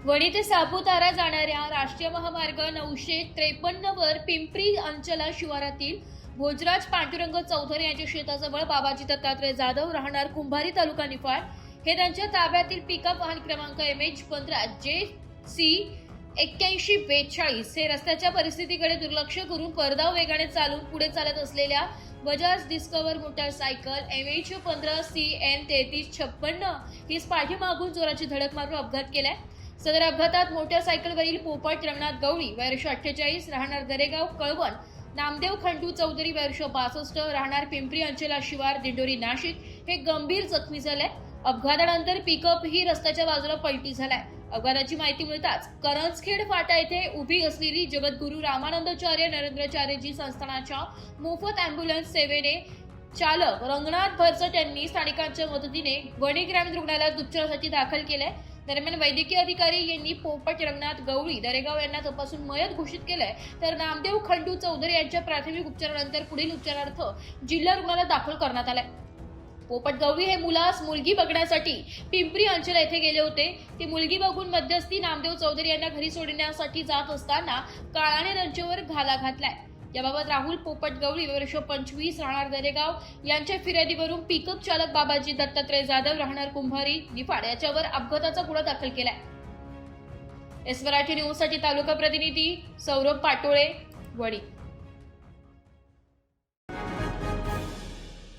वणी ते सापुतारा जाणाऱ्या राष्ट्रीय महामार्ग 953 वर पिंपरी अंचला शिवारातील भोजराज पांडुरंग चौधरी यांच्या शेताजवळ बाबाजी दत्तात्रय जाधव राहणार कुंभारी तालुका निफाड हे त्यांच्या ताब्यातील पिकअप वाहन क्रमांक MH15 JC 8142 हे रस्त्याच्या परिस्थितीकडे दुर्लक्ष करून परदाव वेगाने चालून पुढे चालत असलेल्या बजाज डिस्कवर मोटारसायकल MH15 CN 3356 ही पाठीमागून जोराची धडक मारून अपघात केलाय। सदर अपघातात मोटारसायकलवरील पोपट रंगनाथ गवळी वर्ष 48 राहणार दरेगाव कळवण, नामदेव खंडू चौधरी वर्ष 62 राहणार पिंपरी अंचला शिवार दिंडोरी नाशिक हे गंभीर जखमी झाले। अपघातानंतर पिकअप ही रस्त्याच्या बाजूला पलटी झालाय। अपघाताची माहिती मिळताच करंजखेड फाटा येथे उभी असलेली जगद्गुरू रामानंदाचार्य नरेंद्राचार्यजी संस्थानाच्या मोफत अँब्युलन्स सेवेने चालक रंगनाथ भरसट यांनी स्थानिकांच्या मदतीने वणी ग्रामीण रुग्णालयात उपचारासाठी दाखल केले। दरम्यान वैद्यकीय अधिकारी यांनी पोपट रंगनाथ गवळी दरेगाव यांना तपासून मयत घोषित केलंय, तर नामदेव खंडू चौधरी यांच्या प्राथमिक उपचारानंतर पुढील उपचारार्थ जिल्हा रुग्णालयात दाखल करण्यात आले। पोपट गवळी हे मुलास मुलगी बघण्यासाठी पिंपरी अंचला येथे गेले होते। ती मुलगी बघून मध्यस्थी नामदेव चौधरी यांना घरी सोडण्यासाठी जात असताना काळाने त्यांच्यावर घाला घातलाय। याबाबत राहुल पोपट गवळी वर्ष 25 राहणार दरेगाव यांच्या फिर्यादीवरून पिकअप चालक बाबाजी दत्तात्रय जाधव राहणार कुंभारी निफाड याच्यावर अपघाताचा गुन्हा दाखल केलाय। एस मराठी न्यूज साठी तालुका प्रतिनिधी सौरभ पाटोळे, वणी।